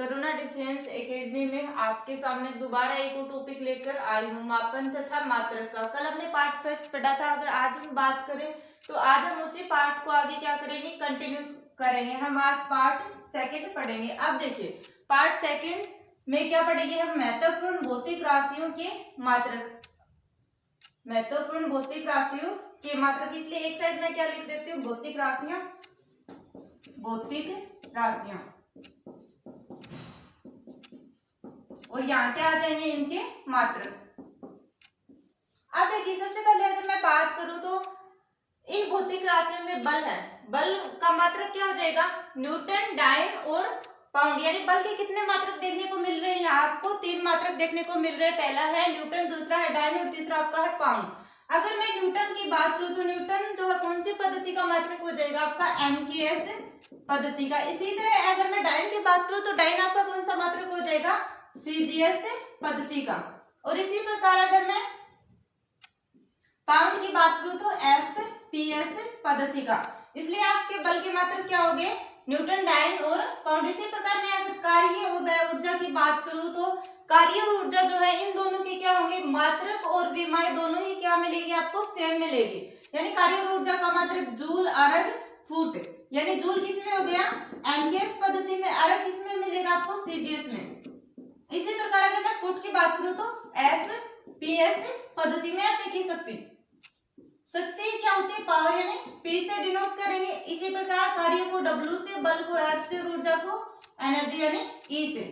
करुणा defence academy में आपके सामने दोबारा एक और टॉपिक लेकर आई हूँ, मापन तथा मात्रक का। कल हमने पार्ट फर्स्ट पढ़ा था। अगर आज हम बात करें तो आज हम उसी पार्ट को आगे क्या करेंगे, कंटिन्यू करेंगे। हम आज पार्ट सेकंड पढ़ेंगे। अब देखिए पार्ट सेकंड में क्या पढ़ेंगे हम, महत्वपूर्ण भौतिक राशियों के मात्रक। महत्वपूर्ण भौतिक राशियों के मात्रक, इसलिए एक साइड में क्या लिख देती हूँ, भौतिक राशियां। भौतिक राशियां और यहाँ क्या आ जाएंगे, इनके मात्रक। अब देखिए सबसे पहले अगर मैं बात करूं तो इन भौतिक राशियों में बल है। बल का मात्रक क्या हो जाएगा, न्यूटन, डाइन और पाउंड। यानी बल के कितने मात्रक देखने को मिल रहे हैं, यहाँ आपको 3 मात्रक देखने को मिल रहे हैं। पहला है न्यूटन, दूसरा है डाइन और तीसरा आपका है पाउंड। अगर मैं न्यूटन की बात करूं तो न्यूटन जो है कौन सी पद्धति का मात्रक हो जाएगा, आपका एमकेएस पद्धति का। इसी तरह अगर मैं डाइन की बात करूं तो डाइन आपका कौन सा मात्रक हो जाएगा, सीजीएस पद्धति का। और इसी प्रकार अगर मैं पाउंड की बात करूं तो एफपीएस पद्धति का। इसलिए आपके बल के मात्रक क्या हो गए, न्यूटन, डाइन और पाउंड। इसी प्रकार मैं अगर कार्य और ऊर्जा की बात करूं तो कार्य और ऊर्जा जो है इन दोनों के क्या होंगे, मात्रक और विमाएं दोनों ही क्या मिलेगी आपको, सेम मिलेगी। यानी कार्य और ऊर्जा का मात्रक जूल, अरग, फुट। यानी जूल किसमें हो गया, एमकेएस पद्धति में, अरग किसमें मिलेगा आपको, सीजीएस में। इसी प्रकार अगर मैं फुट की बात करूं तो एफपीएस पद्धति में। आप देखिए शक्ति क्या होती है, पावर, यानी पी से डिनोट करेंगे। इसी प्रकार कार्य को डब्ल्यू से, बल को एफ से और ऊर्जा को एनर्जी यानी ई से।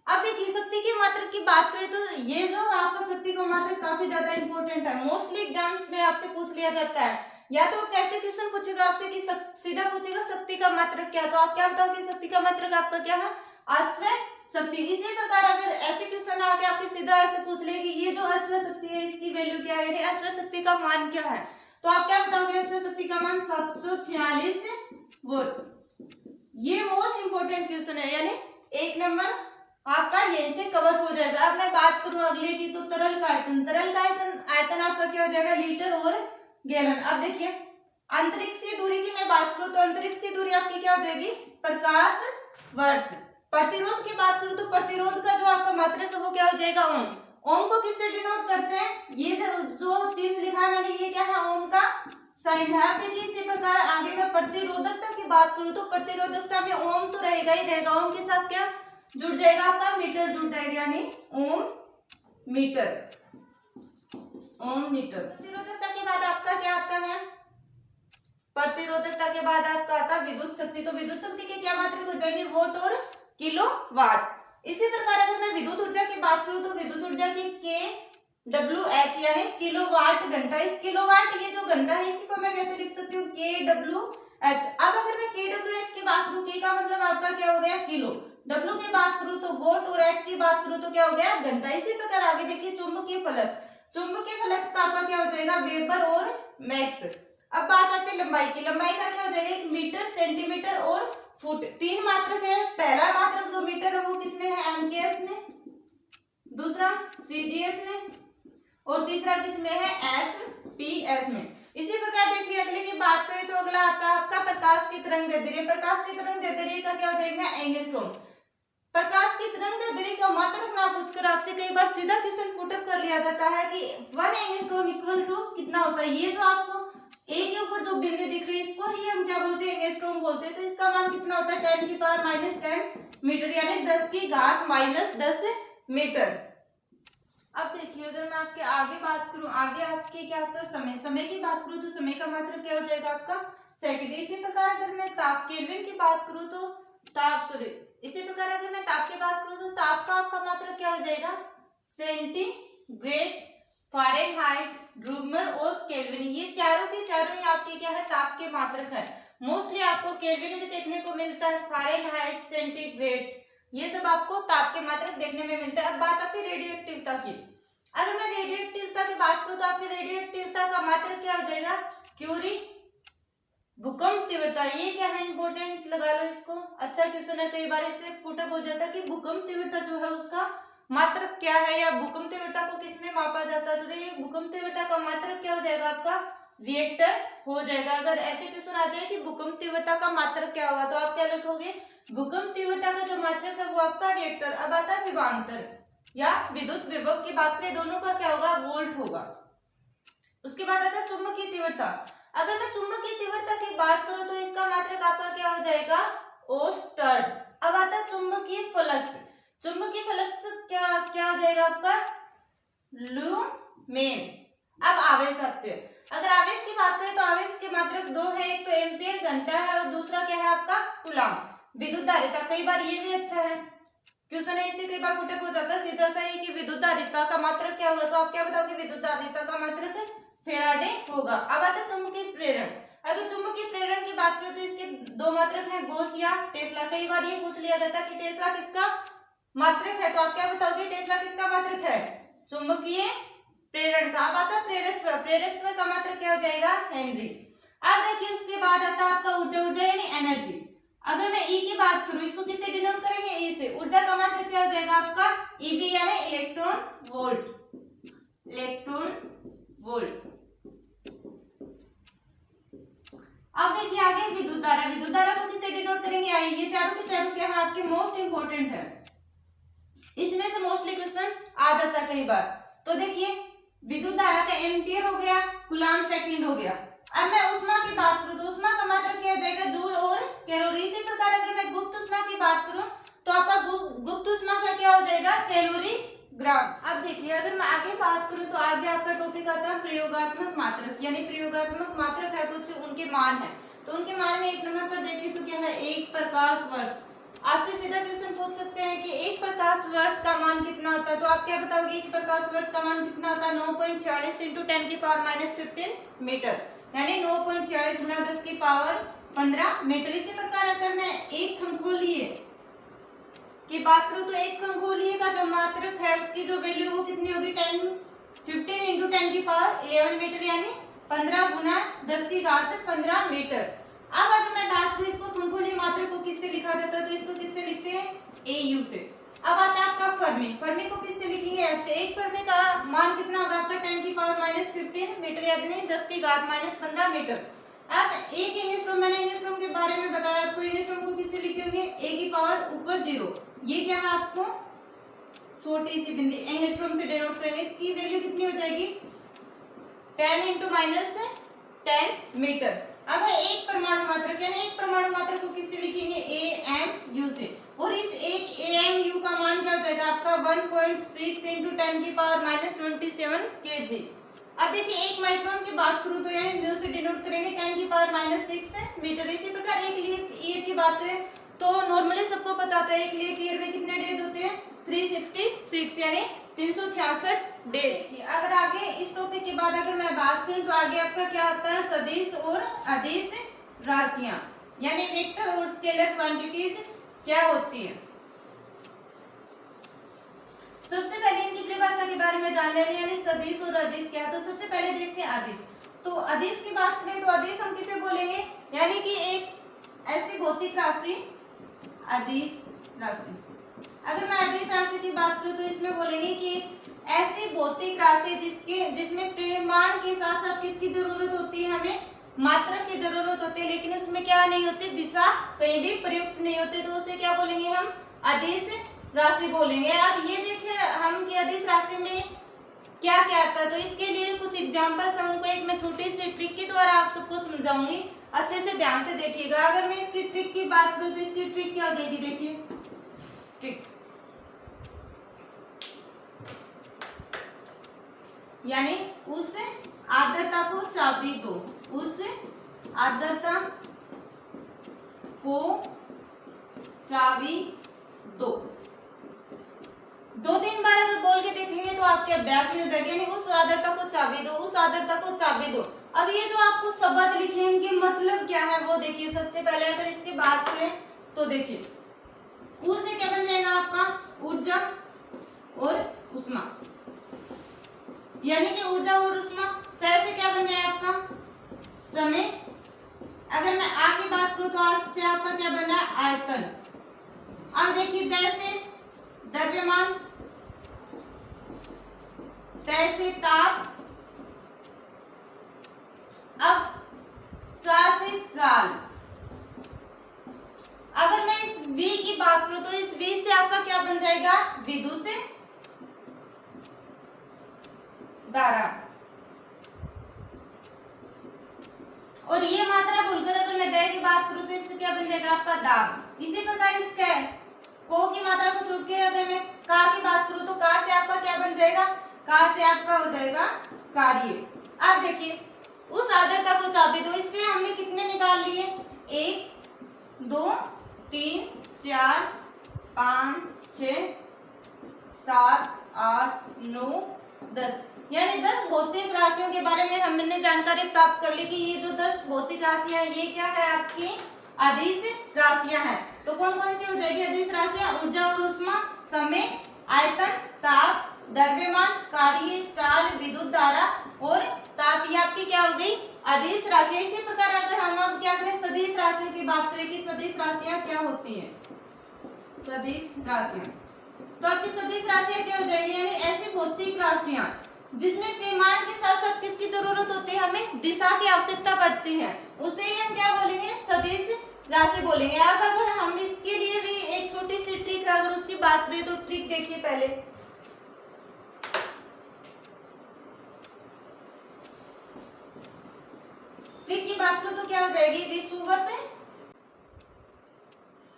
अब देखिए शक्ति के मात्रक की बात करें तो ये जो आपका शक्ति का मात्रक काफी ज्यादा इंपॉर्टेंट है। मोस्टली एग्जाम्स में आपसे पूछ लिया जाता है। या तो कैसे क्वेश्चन पूछेगा आपसे कि सीधा पूछेगा शक्ति का मात्रक क्या, तो आप क्या बताओगे, शक्ति का मात्रक आपका क्या है, अश्व शक्ति। इसी प्रकार अगर ऐसे क्वेश्चन आके आपके सीधा ऐसे पूछ ले कि ये जो अश्व शक्ति है इसकी वैल्यू क्या है, यानी अश्व शक्ति का मान क्या है, तो आप क्या बताओगे, अश्व शक्ति का मान 746 वोल्ट। ये मोस्ट इंपोर्टेंट क्वेश्चन है, यानी 1 नंबर आपका यहीं से कवर हो जाएगा। अब मैं बात करूं अगले की तो तरल का आयतन। तरल का आयतन आपका क्या हो जाएगा, लीटर और गैलन। अब देखिए अंतरिक्षीय दूरी की मैं बात करूं तो अंतरिक्षीय दूरी आपकी क्या हो जाएगी, प्रकाश वर्ष। प्रतिरोध की बात करूं तो प्रतिरोध का जो आपका मात्रक है वो क्या हो जाएगा, ओम। ओम को किससे डिनोट करते हैं, ये जो चिन्ह लिखा है मैंने, ये क्या है, ओम का साइन है। अब देखिए इसी प्रकार आगे मैं प्रतिरोधकता की बात करूं तो प्रतिरोधकता में ओम तो रहेगा ही रहेगा, ओम के साथ क्या जुड़ जाएगा आपका, मीटर जुड़ जाएगा, यानी ओम मीटर। ओम मीटर। प्रतिरोधकता के बाद आपका क्या आता है, प्रतिरोधकता के बाद आपका आता है विद्युत शक्ति। तो विद्युत शक्ति के क्या मात्रक हो जाएंगे, वोट और किलो वाट। इसी प्रकार अगर मैं विद्युत ऊर्जा की बात करूं तो विद्युत ऊर्जा की के डब्ल्यू एच यानी किलोवाट घंटा। इस किलोवाट ये जो घंटा है इसी को मैं कैसे लिख सकती हूँ, के डब्ल्यू एच। अब अगर मैं के डब्ल्यू एच की बात करूँ, के का मतलब आपका क्या हो गया, किलो, डब्ल्यू की बात करूँ तो वोट और एच की बात करूँ तो क्या हो गया, घंटा। इसी प्रकार आगे देखिए चुंबकीय फ्लक्स। चुंबकीय फ्लक्स का आपका क्या हो जाएगा, वेबर और मैक्स। अब बात आती है लंबाई की। लंबाई का क्या हो जाएगा, एक मीटर, सेंटीमीटर और फुट। 3 मात्रक है। पहला मात्रक जो मीटर है वो किसमें है, एमकेएस में, दूसरा सीजीएस में और तीसरा किसमें है, एफपीएस में। इसी प्रकार देखिए अगले की बात करें तो अगला आता है आपका प्रकाश की तरंग दैर्ध्य। प्रकाश की तरंग दैर्ध्य का क्या हो जाएगा, एंगस्ट्रॉम। प्रकाश की तरंग दैर्ध्य का मात्रक ना पूछकर आपसे कई बार सीधा क्वेश्चन पुटअप कर लिया जाता है कि 1 एंगस्ट्रॉम इक्वल टू कितना होता है। ये जो आपको ए के ऊपर जो बिंदु दिख रही है इसको ही हम क्या बोलते हैं, एंगस्ट्रॉम बोलते हैं। तो इसका मान कितना होता है, 10 की पावर -10 मीटर, यानी 10 की घात -10 मीटर। अब देखिए अगर मैं आपके आगे बात करूं, आगे आपके क्या आता है, समय। समय की बात करूं तो समय का मात्रक क्या हो जाएगा आपका, सेकंड। इसी प्रकार अगर मैं ताप, केल्विन की बात करूं तो ताप, सॉरी, इसी प्रकार अगर मैं ताप की बात करूं तो ताप का आपका मात्रक क्या हो जाएगा, सेंटीग्रेड, फारेनहाइट, ड्रूमर और केल्विन। ये चारों के चारों ही आपके क्या है, ताप के मात्रक है। मोस्टली आपको केल्विन भी देखने को मिलता है, फारेनहाइट, सेंटीग्रेड, ये सब आपको ताप के मात्रक देखने में मिलता है। अब बात आती है रेडियो एक्टिवता की। अगर मैं रेडियो एक्टिवता की बात करूं तो आपकी रेडियो एक्टिवता का मात्रक क्या हो जाएगा, क्यूरी। भूकंप तीव्रता, ये क्या है, इंपॉर्टेंट लगा लो इसको, अच्छा क्वेश्चन है, कई बार इससे पुटअप हो जाता है कि भूकंप तीव्रता जो है उसका मात्रक क्या है, या भूकंप तीव्रता को किसमें मापा जाता है। तो देखिए भूकंप तीव्रता का मात्रक क्या हो जाएगा आपका, रिएक्टर हो जाएगा। अगर ऐसे क्वेश्चन आ जाए कि भूकंप तीव्रता का मात्रक क्या होगा तो आप क्या लिखोगे, भूकंप तीव्रता का जो मात्रक है वो आपका रिएक्टर। अब आता है विभवांतर या विद्युत विभव की बात करें, दोनों का क्या होगा, वोल्ट होगा। उसके बाद आता है चुंबकीय तीव्रता। अगर मैं चुंबकीय तीव्रता की बात करूं तो इसका मात्रक आपका क्या हो जाएगा, ओस्टर्ड। अब आता है चुंबकीय फ्लक्स। चुंबकीय फ्लक्स क्या क्या हो जाएगा आपका, लुमेन। अब आवेश आते हैं। अगर आवेश की बात करें तो आवेश के मात्रक दो है, एक तो एम्पियर घंटा है और दूसरा क्या है आपका कूलम्ब। विद्युत धारिता, कई बार ये भी अच्छा है क्वेश्चन है, इससे कई बार फुटक हो जाता है सीधा सा ही कि विद्युत धारिता का मात्रक क्या होगा, तो आप क्या बताओगे, विद्युत धारिता का मात्रक फेराडे होगा। अब आता है चुंबकीय प्रेरण। अगर चुंबकीय प्रेरण की बात करें तो इसके दो मात्रक हैं, गोस या टेस्ला। कई बार ये पूछ लिया जाता है कि टेस्ला किसका मात्रक है, तो आप क्या बताओगे, टेस्ला किसका मात्रक है, चुंबकीय प्रेरण का। अब आता है प्रेरकत्व। प्रेरकत्व का मात्रक क्या हो जाएगा, हेनरी। अब देखिए उसके बाद आता है आपका ऊर्जा। ऊर्जा यानी एनर्जी। अगर मैं ई की बात करूं, इसको किससे डिनोट करेंगे, ई से। ऊर्जा का मात्रक क्या हो जाएगा आपका, ईवी यानी इलेक्ट्रॉन वोल्ट। Electron volt. अब देखिए आगे विद्युत धारा। विद्युत धारा को किससे डिनोट करेंगे, आई। ये चारों के चारों क्या है आपके मोस्ट इंपोर्टेंट है, इसमें से मोस्टली क्वेश्चन आ जाता है कई बार। तो देखिए विद्युत धारा का एम्पियर हो गया, कूलम्ब सेकंड हो गया। अब मैं उष्मा की बात करूं तो उष्मा का मात्रक क्या हो जाएगा, जूल और कैलोरी। इसी प्रकार अगर मैं गुप्त उष्मा की बात करूं तो आपका गुप्त उष्मा का क्या हो जाएगा, कैलोरी ग्राम। अब देखिए अगर मैं आगे बात करूं तो आगे आपका टॉपिक आता है प्रयोगात्मक मात्रक, यानी प्रयोगात्मक मात्रक है कुछ उनके मान है। तो उनके मान में एक नंबर पर देखें तो क्या है, एक प्रकाश वर्ष। आपसे सीधा क्वेश्चन पूछ सकते हैं कि एक प्रकाश वर्ष का मान कितना होता है, तो आप क्या बताओगे, एक प्रकाश वर्ष का मान कितना होता है, 9.40 × 10⁻⁻15 मीटर, यानी 9.40 गुना 10⁻15 मीटर। इसी प्रकार अगर मैं एक खगोलीय की बात करूं तो एक खगोलीय का जो मात्रक है उसकी जो वैल्यू वो कितनी होगी, 15 × 10⁻11 मीटर, यानी 15 गुना 10⁻15 मीटर। अब अगर मैं बात करूं इसको खगोलीय मात्रक को किससे लिखा जाता है, तो इसको किससे लिखते हैं, AU से। अब आता है आपका फर्मी। फर्मी को किससे लिखेंगे, F से। एक फर्मी का मान कितना होगा आपका 10⁻⁻15 मीटर, यानी 10⁻⁻15 मीटर। अब एक एंगस्ट्रॉम, मैंने एंगस्ट्रॉम के बारे में बताया आपको, एंगस्ट्रॉम को किससे लिखेंगे, A की पावर ऊपर 0। ये क्या है आपको छोटी सी बिंदी एंगस्ट्रॉम से डिनोट करेंगे। इसकी वैल्यू कितनी हो जाएगी, 10 × -10 मीटर। अब है एक परमाणु मात्रक, यानी एक परमाणु मात्रक को किससे लिखेंगे, AMU से। और इस एक AMU का मान क्या हो जाएगा आपका 1.6 × 10⁻⁻27 kg। अब देखिए एक माइक्रोन की बात करूं तो यानी म्यू से डिनोट करेंगे 10⁻�6 मीटर। इसी प्रकार एक लीप ईयर की बात करें तो नॉर्मली सबको पता होता है एक लीप ईयर में कितने डेज होते हैं, 366 यानी 366 डेज। अगर आगे इस टॉपिक के बाद अगर मैं बात करूं तो आगे आपका क्या आता है, सदिश और अदिश राशियां, यानी वेक्टर और स्केलर क्वांटिटीज क्या होती है। सबसे पहले इनकी परिभाषा के बारे में जान लेंगे, यानी सदिश और अदिश क्या है। तो सबसे पहले देखते हैं अदिश। तो अदिश की बात करें तो अदिश हम किसे बोलेंगे, यानी कि एक ऐसी भौतिक राशि, अदिश राशि। अगर मैं अदिश राशि की बात करूं तो इसमें बोलेंगे कि ऐसी भौतिक राशि जिसमें परिमाण के साथ साथ किसकी जरूरत होती है, हमें मात्रक की जरूरत होती है, लेकिन उसमें क्या नहीं होती, दिशा कहीं भी प्रयुक्त नहीं होती, तो उसे क्या बोलेंगे हम, अदिश राशि बोलेंगे। अब ये देखिए हम कि अदिश राशि में क्या क्या आता है, तो इसके लिए कुछ एग्जांपल्स हैं, उनको एक मैं छोटी सी ट्रिक के द्वारा आप सबको समझाऊंगी, अच्छे से ध्यान से देखिएगा। अगर मैं इसकी ट्रिक की बात करूं तो इसकी ट्रिक क्या हो जाएगी, देखिए ट्रिक यानी उस आर्द्रता को चाबी दो, उस आर्द्रता को चाबी दो। 2-3 बार अगर बोल के देखेंगे तो आपके अभ्यास में हो जाएगी, यानी उस आर्द्रता को चाबी दो, उस आर्द्रता को चाबी दो। अब ये जो आपको शब्द लिखे हैं इनके मतलब क्या है वो देखिए। सबसे पहले अगर इसकी बात करें तो देखिए ऊ से क्या बन जाएगा आपका, ऊर्जा और उष्मा, यानी कि ऊर्जा और उष्मा। स से क्या बन जाएगा आपका, समय। अगर मैं आ की बात करूं तो आज से आपका क्या बन रहा है, आयतन। अब देखिए द से द्रव्यमान, त से ताप, अब 4 से 4, अगर मैं इस V की बात करूं तो इस V से आपका क्या बन जाएगा, विद्युत धारा। और ये मात्रा भूलकर अगर मैं दय की बात करूं तो इससे क्या बन जाएगा, आपका दाब। इसी प्रकार इसका है को की मात्रा को छूट के अगर मैं का की बात करूं तो का से आपका क्या बन जाएगा, का से आपका हो जाएगा कार्य। अब देखिए उस आर्द्रता को चापे दो, इससे हमने कितने निकाल लिए, 1 2 3 4 5 6 7 8 9 10, यानी 10 भौतिक राशियों के बारे में हमने जानकारी प्राप्त कर ली कि ये जो 10 भौतिक राशियां ये क्या है, आपकी अदिश राशियां हैं। तो कौन कौन सी हो जाएगी अदिश राशियां, ऊर्जा और ऊष्मा, समय, आयतन, ताप, द्रव्यमान, कार्य, चाल, विद्युत धारा और ताप, ये आपकी क्या हो गई, अदिश राशियां। इसी प्रकार अगर हम अब क्या करें, सदिश राशियों की बात करें कि सदिश राशियां क्या होती हैं, सदिश राशियां, तो आपकी सदिश राशियां क्या हो जाएगी, यानी ऐसी भौतिक राशियां जिसमें परिमाण के साथ साथ किसकी जरूरत होती है, हमें दिशा की आवश्यकता पड़ती है, उसे ही हम क्या बोलेंगे, सदिश राशि बोलेंगे। अब अगर हम इसके लिए भी एक छोटी सी ट्रिक है, अगर उसकी बात करें तो ट्रिक देखिए पहले, ट्रिक की बात करूं तो क्या हो जाएगी, विषुवत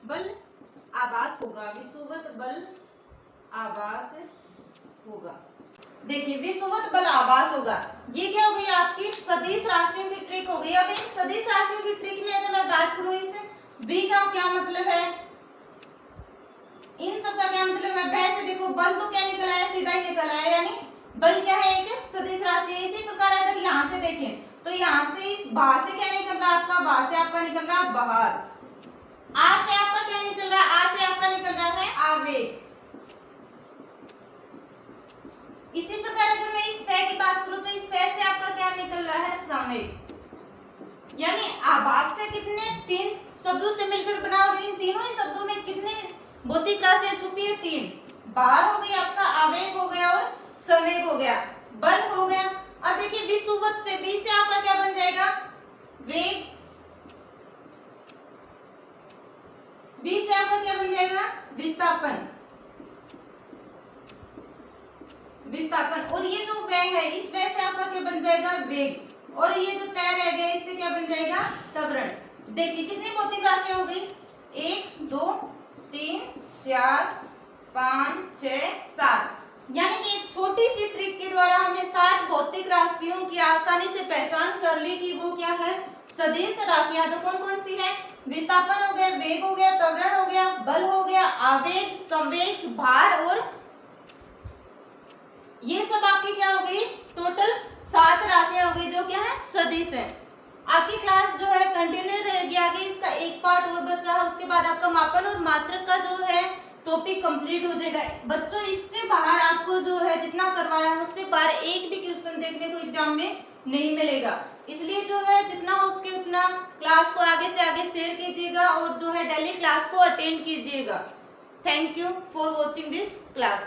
बल आभास होगा, विषुवत बल आभास होगा। देखिए विषुवत बल आभास होगा, ये क्या हो गई आपकी सदिश राशियों की ट्रिक हो गई। अब इन सदिश राशियों की ट्रिक में अगर मैं बात करूं, इस V का क्या मतलब है, इन सब का क्या मतलब है, वैसे देखो बल तो क्या निकल आया, सीधा ही निकल आया, यानी बल क्या है, एक सदिश राशि है। इसी प्रकार अगर यहाँ से देखें तो यहाँ से इस बाहर से क्या निकल रहा है, आपका बाहर से आपका निकल रहा है बाहर, आ से आपका क्या निकल रहा है, आ से आपका निकल रहा है आवेग। इसी प्रकार अगर मैं इस से की बात करूं तो इस से आपका क्या निकल रहा है, संवेग। यानी आभास से कितने, 3 शब्दों से मिलकर बना, और इन तीनों ही शब्दों में कितने भौतिक राशियां छुपी है, 3। बार हो गई आपका, आवेग हो गया और संवेग हो गया, बल हो गया। अब देखिए विषुवत से, V से आपका क्या बन जाएगा, वेग, V से आपका क्या बन जाएगा, विस्थापन, विस्थापन, और ये जो वेग है इस वेग से आपका क्या बन जाएगा, वेग, और ये जो तय रह गया इससे क्या बन जाएगा, त्वरण। देखिए कितनी भौतिक राशियां हो गई, 1 2 3 4 5 6 7, यानी कि एक छोटी सी ट्रिक के द्वारा हमने 7 भौतिक राशियों की आसानी से पहचान कर ली कि वो क्या है, सदिश राशियां। तो कौन कौन सी है, विस्थापन हो गया, वेग हो गया, त्वरण हो गया, बल हो गया, आवेग, संवेग, भार, और ये सब आपकी क्या हो गई, टोटल 7 राशियां हो गई जो क्या है, सदिश है। आपकी क्लास जो है कंटिन्यू रहेगी आगे, इसका एक पार्ट और बचा है, उसके बाद आपका मापन और मात्रक का जो है टॉपिक कंप्लीट हो जाएगा। बच्चों इससे बाहर आपको जो है जितना करवाया है उससे बाहर एक भी क्वेश्चन देखने को एग्जाम में नहीं मिलेगा, इसलिए जो है जितना हो सके उतना क्लास को आगे से आगे शेयर कीजिएगा और जो है डेली क्लास को अटेंड कीजिएगा। Thank you for watching this class.